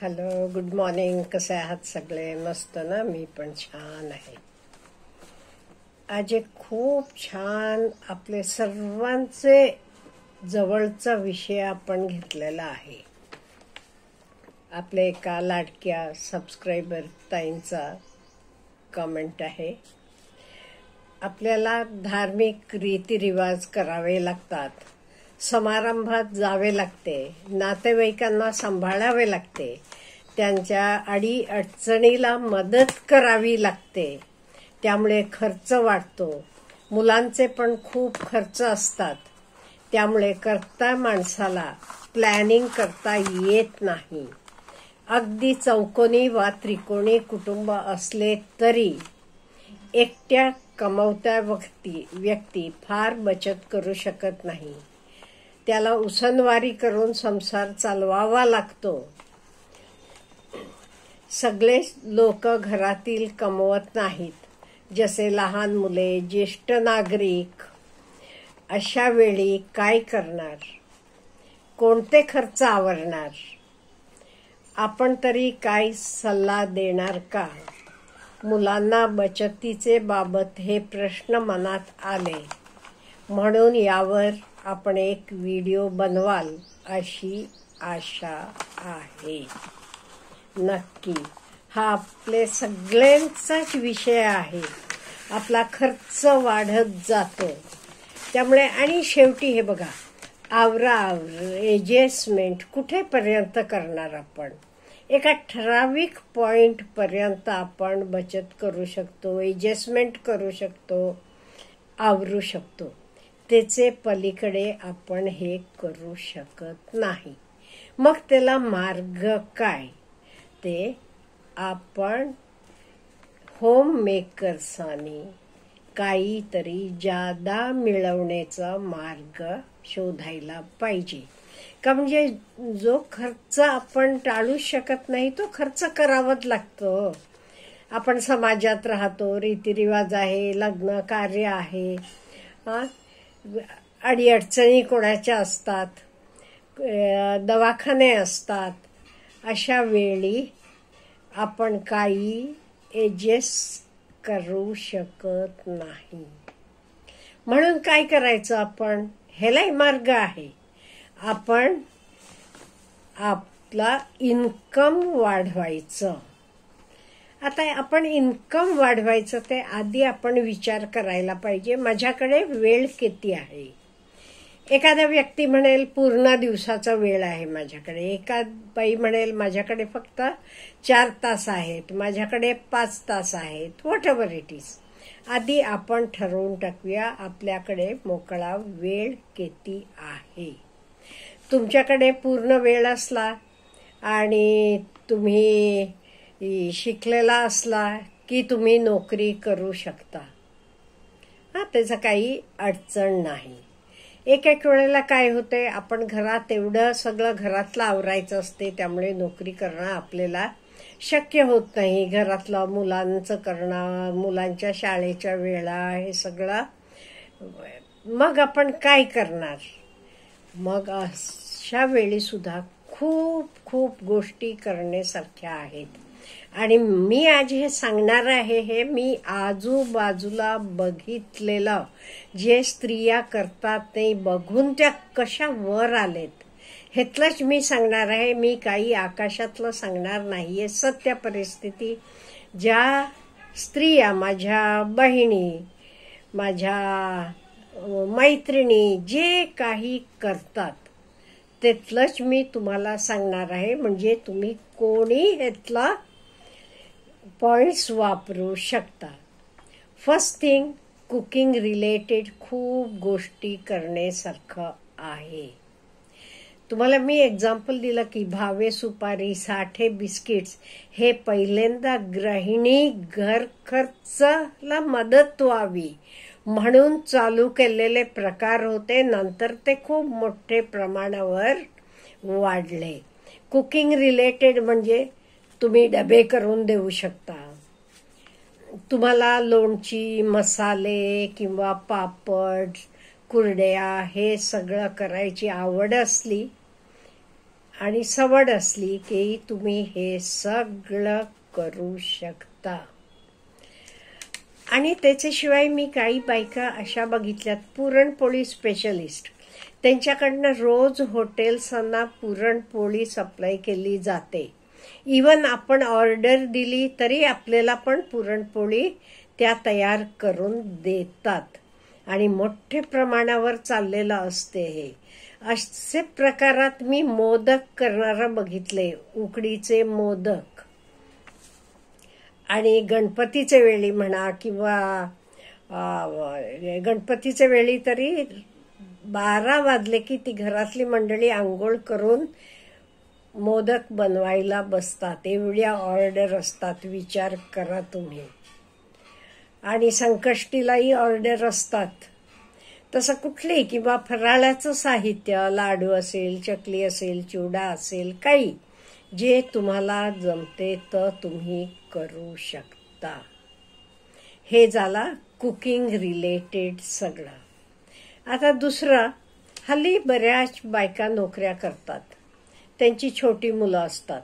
Hello, good morning. कसे आहात सगळे? मस्त ना? मी पण छान आहे. आज एक खूप छान आपले सर्वांचे जवळचा विषय आपण घेतलेला आहे. आपल्या एका लाडक्या सबस्क्रायबर ताईंचा कमेंट आहे. आपल्याला धार्मिक रीतिरिवाज करावे लागतात, समारंभात जावे लागते, नातेवाईकांना सांभाळावे लागते, त्यांच्या अडी अडचणीला मदत करावी लागते. त्यामुळे खर्च वाढतो. मुलांचे पण खूप खर्च असतात. त्यामुळे करता माणसाला प्लॅनिंग करता येत नाही. अगदी चौकोनी वा त्रिकोणी कुटुंब असले तरी एकट्या कमवत्या व्यक्ती फार बचत करू शकत नाही. त्याला उसनवारी करून संसार चालवावा लागतो. सगळे लोक घरातील कमवत नाहीत, जसे लहान मुले, ज्येष्ठ नागरिक. अशा वेळी काय करणार? कोणते खर्च आवरणार? आपण तरी काय सल्ला देणार का? मुलांना बचतीचे बाबत हे प्रश्न मनात आले, म्हणून यावर आपण एक व्हिडिओ बनवाल अशी आशा आहे. नक्की हा आपले सगळ्यांचाच विषय आहे. आपला खर्च वाढत जातो. त्यामुळे आणि शेवटी हे बघा, ॲडजस्टमेंट कुठेपर्यंत करणार आपण? एका ठराविक पॉइंट पर्यंत आपण बचत करू शकतो, ॲडजस्टमेंट करू शकतो, आवरू शकतो. त्याचे पलीकडे आपण हे करू शकत नाही. मग त्याला मार्ग काय? ते आपण होम मेकर्सांनी काहीतरी जादा मिळवण्याचा मार्ग शोधायला पाहिजे. का म्हणजे जो खर्च आपण टाळू शकत नाही तो खर्च करावाच लागतो. आपण समाजात राहतो, रीतिरिवाज आहे, लग्न कार्य आहे, अडीअडचणी कोणाच्या असतात, दवाखाने असतात. अशा वेळी आपण काही ॲडजस्ट करू शकत नाही. म्हणून काय करायचं आपण? ह्यालाही मार्ग आहे. आपण आपला इन्कम वाढवायचं. आता आपण इन्कम वाढवायचं ते आधी आपण विचार करायला पाहिजे, माझ्याकडे वेळ किती आहे. एखादा व्यक्ती म्हणेल पूर्ण दिवसाचा वेळ आहे माझ्याकडे. एखाद बाई म्हणेल माझ्याकडे फक्त 4 तास आहेत, माझ्याकडे 5 तास आहेत. What ever it is. आधी आपण ठरवून टाकूया आपल्याकडे मोकळा वेळ किती आहे. तुमच्याकडे पूर्ण वेळ असला आणि तुम्ही शिकलेला असला की तुम्ही नोकरी करू शकता. त्याचं काही अडचण नाही. एक वेळेला काय होते, आपण घरात एवढं सगळं घरातलं आवरायचं असते, त्यामुळे नोकरी करणं आपल्याला शक्य होत नाही. घरातलं मुलांचं करणं, मुलांच्या शाळेच्या वेळा, हे सगळं. मग आपण काय करणार? मग अशा वेळी सुद्धा खूप खूप गोष्टी करण्यासारख्या आहेत. आणि मी आज हे सांगणार आहे, हे मी आजूबाजूला बघितलेलं जे स्त्रिया करतात ते बघून त्या कशा वर आलेत हेतलंच मी सांगणार आहे. मी काही आकाशातलं सांगणार नाहीये. सत्य परिस्थिती. ज्या स्त्रिया, माझ्या बहिणी, माझ्या मैत्रिणी जे काही करतात तेथलंच मी तुम्हाला सांगणार आहे. म्हणजे तुम्ही कोणी ह्यातला पॉइंट्स वापरू शकता. फर्स्ट थिंग, कुकिंग रिलेटेड खूप गोष्टी करण्यासारखं आहे. तुम्हाला मी एक्झाम्पल दिलं की भावे सुपारी, साठे बिस्किट्स हे पहिल्यांदा गृहिणी घर खर्चाला मदत व्हावी म्हणून चालू केलेले प्रकार होते. नंतर ते खूप मोठे प्रमाणावर वाढले. कुकिंग रिलेटेड म्हणजे तुम्ही डबे करून देऊ शकता. तुम्हाला लोणची, मसाले किंवा पापड, कुरड्या हे सगळं करायची आवड असली आणि सवड असली की तुम्ही हे सगळं करू शकता. आणि त्याच्याशिवाय मी काही बायका अशा बघितल्यात, पुरणपोळी स्पेशलिस्ट. त्यांच्याकडनं रोज हॉटेल्सांना पुरणपोळी सप्लाय केली जाते. इवन आपण ऑर्डर दिली तरी आपल्याला पण पुरणपोळी त्या तयार करून देतात. आणि मोठ्या प्रमाणावर चाललेलं असते हे. असे प्रकारात मी मोदक करणारा बघितले, उकडीचे मोदक. आणि गणपतीच्या वेळी म्हणा किंवा गणपतीच्या वेळी तरी 12 वाजले की ती घरातली मंडळी आंघोळ करून मोदक बनवायला बसतात. एवढ्या ऑर्डर असतात, विचार करा तुम्ही. आणि संकष्टीलाही ऑर्डर असतात. तसं कुठली किंवा फराळाचं साहित्य, लाडू असेल, चकली असेल, चिवडा असेल, काही जे तुम्हाला जमते तर तुम्ही करू शकता. हे झाला कुकिंग रिलेटेड सगळं. आता दुसरं, हल्ली बऱ्याच बायका नोकऱ्या करतात, त्यांची छोटी मुलं असतात.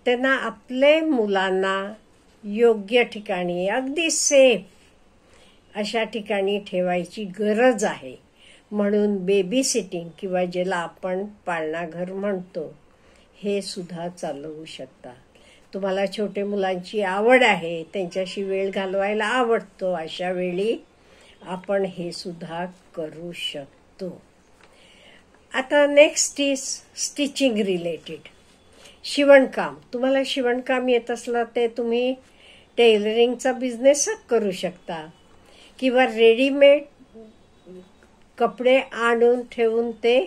त्यांना आपले मुलांना योग्य ठिकाणी, अगदी सेफ अशा ठिकाणी ठेवायची गरज आहे. म्हणून बेबी सिटिंग किंवा ज्याला आपण पाळणाघर म्हणतो, हे सुद्धा चालवू शकता. तुम्हाला छोटे मुलांची आवड आहे, त्यांच्याशी वेळ घालवायला आवडतो, अशा वेळी आपण हे सुद्धा करू शकतो. आता नेक्स्ट इज स्टिचिंग रिलेटेड, शिवणकाम. तुम्हाला शिवणकाम येत असलं ते तुम्ही टेलरिंगचा बिझनेस करू शकता किंवा रेडीमेड कपडे आणून ठेवून ते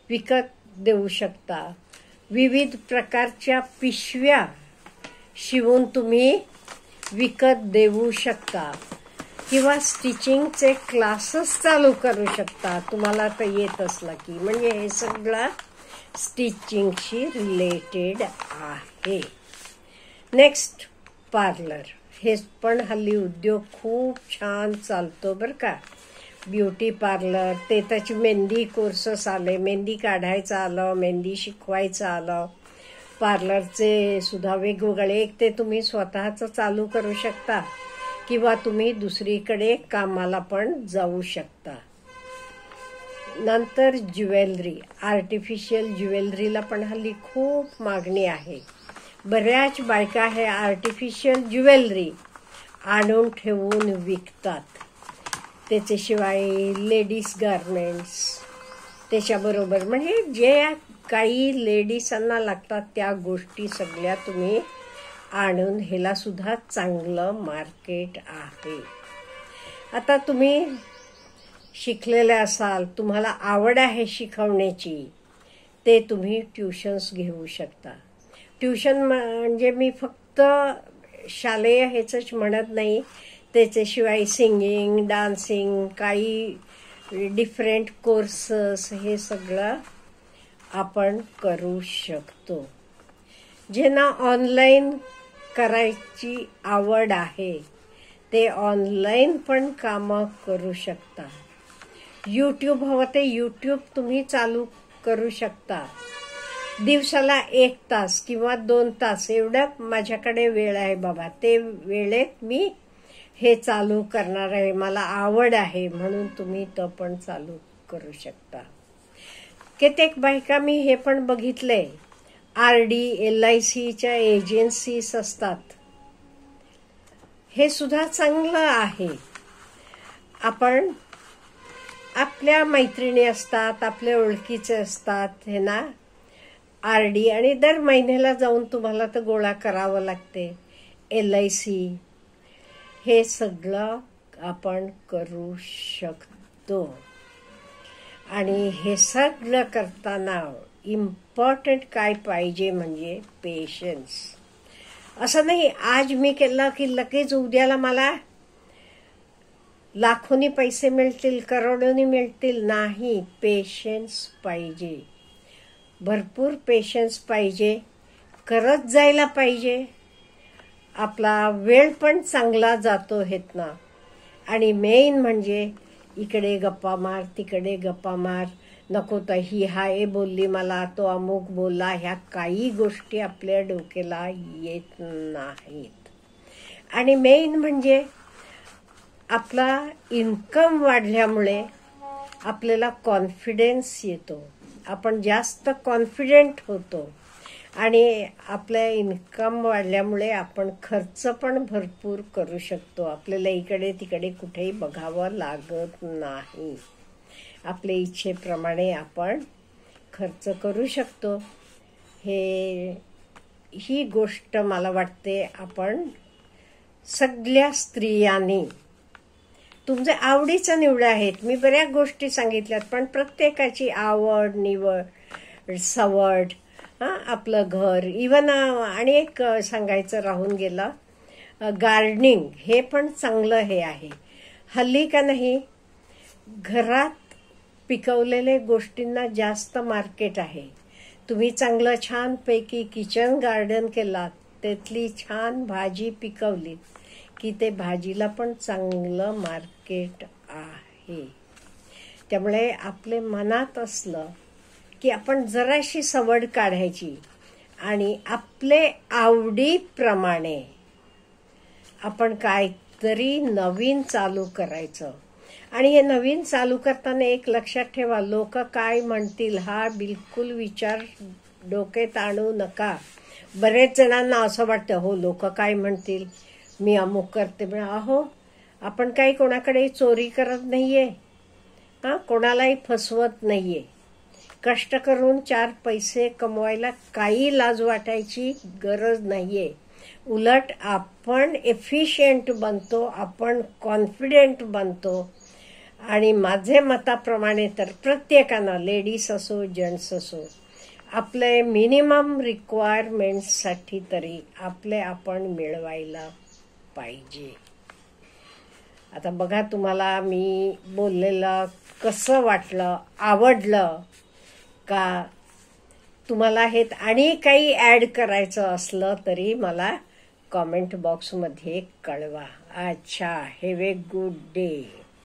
विकत देऊ शकता. विविध प्रकारच्या पिशव्या शिवून तुम्ही विकत देऊ शकता किंवा स्टिचिंगचे क्लासेस चालू करू शकता, तुम्हाला तर येत असलं की. म्हणजे हे सगळं स्टिचिंगशी रिलेटेड आहे. Next, parlour. हे पण हल्ली उद्योग खूप छान चालतो बरं का. ब्युटी पार्लर, ते त्याची मेहंदी कोर्सेस आले, मेहंदी काढायचं आलं, मेहंदी शिकवायचं आलं. पार्लरचे सुद्धा वेगवेगळे, एक ते तुम्ही स्वतःचं चालू करू शकता किंवा तुम्ही दुसरीकडे कामाला पण जाऊ शकता. नंतर ज्वेलरी, आर्टिफिशियल ज्वेलरीला पण हल्ली खूप मागणी आहे. बऱ्याच बायका हे आर्टिफिशियल ज्वेलरी आणून ठेवून विकतात. त्याच्याशिवाय लेडीज गारमेंट्स, त्याच्याबरोबर म्हणजे जे काही लेडीजांना लागतात त्या गोष्टी सगळ्या तुम्ही आणून, ह्याला सुद्धा चांगलं मार्केट आहे. आता तुम्ही शिकलेले असाल, तुम्हाला आवड आहे शिकवण्याची, ते तुम्ही ट्युशन्स घेऊ शकता. ट्युशन म्हणजे मी फक्त शालेय ह्याचंच म्हणत नाही, त्याच्याशिवाय सिंगिंग, डान्सिंग, काही डिफरंट कोर्सेस, हे सगळं आपण करू शकतो. ज्यांना ऑनलाईन करायची आवड आहे ते ऑनलाईन पण कामं करू शकता. यूट्यूब हवं ते यूट्यूब तुम्ही चालू करू शकता. दिवसाला 1 तास किंवा 2 तास एवढं माझ्याकडे वेळ आहे बाबा, ते वेळेत मी हे चालू करणार आहे, मला आवड आहे म्हणून तुम्ही तो पण चालू करू शकता. कित्येक बायका मी हे पण बघितलंय, RD, LICच्या एजन्सीज असतात, हे सुद्धा चांगलं आहे. आपण आपल्या मैत्रिणी असतात, आपल्या ओळखीचे असतात, हे ना RD, आणि दर महिन्याला जाऊन तुम्हाला तर गोळा करावं लागते. LIC, हे सगळं आपण करू शकतो. आणि हे सगळं करताना इम्पॉर्टंट काय पाहिजे म्हणजे पेशन्स. असं नाही आज मी केलं की लगेच उद्याला मला लाखोनी पैसे मिळतील, करोडोनी मिळतील, नाही. पेशन्स पाहिजे, भरपूर पेशन्स पाहिजे, करत जायला पाहिजे. आपला वेळ पण चांगला जातो हेत ना. आणि मेन म्हणजे इकडे गप्पा मार, तिकडे गप्पा मार, नको तर ही हाय बोलली मला, तो अमुक बोलला, ह्या काही गोष्टी आपल्या डोक्याला येत नाहीत. आणि मेन म्हणजे आपला इन्कम वाढल्यामुळे आपल्याला कॉन्फिडन्स येतो, आपण जास्त कॉन्फिडेंट होतो. आणि आपल्या इन्कम वाढल्यामुळे आपण खर्च पण भरपूर करू शकतो. आपल्याला इकडे तिकडे कुठेही बघावं लागत नाही. आपल्या इच्छेप्रमाणे आपण खर्च करू शकतो. ही गोष्ट मला वाटते आपण सगळ्या स्त्रियांनी, तुमचे आवडीचा निवड आहेत, मी बऱ्याच गोष्टी सांगितल्यात, पण प्रत्येकाची आवड निवड सवड, आपलं घर, इवन आणि एक सांगायचं राहून गेलं, गार्डनिंग हे पण चांगलं हे आहे. हल्ली का नाही घरात पिकवलेल्या गोष्टींना जास्त मार्केट आहे. तुम्ही चांगलं छानपैकी किचन गार्डन केलात, त्यातली छान भाजी पिकवली की ते भाजीला पण चांगलं मार्केट आहे. त्यामुळे आपले मनात असलं की आपण जराशी सवड काढायची आणि आपले आवडीप्रमाणे आपण काहीतरी नवीन चालू करायचं. आणि हे नवीन चालू करताना एक लक्षात ठेवा, लोक काय म्हणतील हा बिलकुल विचार डोक्यात आणू नका. बरेच जणांना असं वाटतं, हो लोक काय म्हणतील, मी अमुक करते. अहो, आपण काही कोणाकडे चोरी करत नाहीये, कोणालाही फसवत नाहीये. कष्ट करून 4 पैसे कमवायला काही लाज वाटायची गरज नाहीये. उलट आपण एफिशियंट बनतो, आपण कॉन्फिडेंट बनतो. आणि माझे मताप्रमाणे तर प्रत्येकानं, लेडीज असो जेंट्स असो, आपले मिनिमम रिक्वायरमेंटसाठी तरी आपले आपण मिळवायला पाहिजे. आता बघा, तुम्हाला मी बोललेलं कसं वाटलं, आवडलं का? तुम्हाला हे आणि काही ॲड करायचं असलं तरी मला कॉमेंट बॉक्समध्ये कळवा. अच्छा, हॅव ए गुड डे.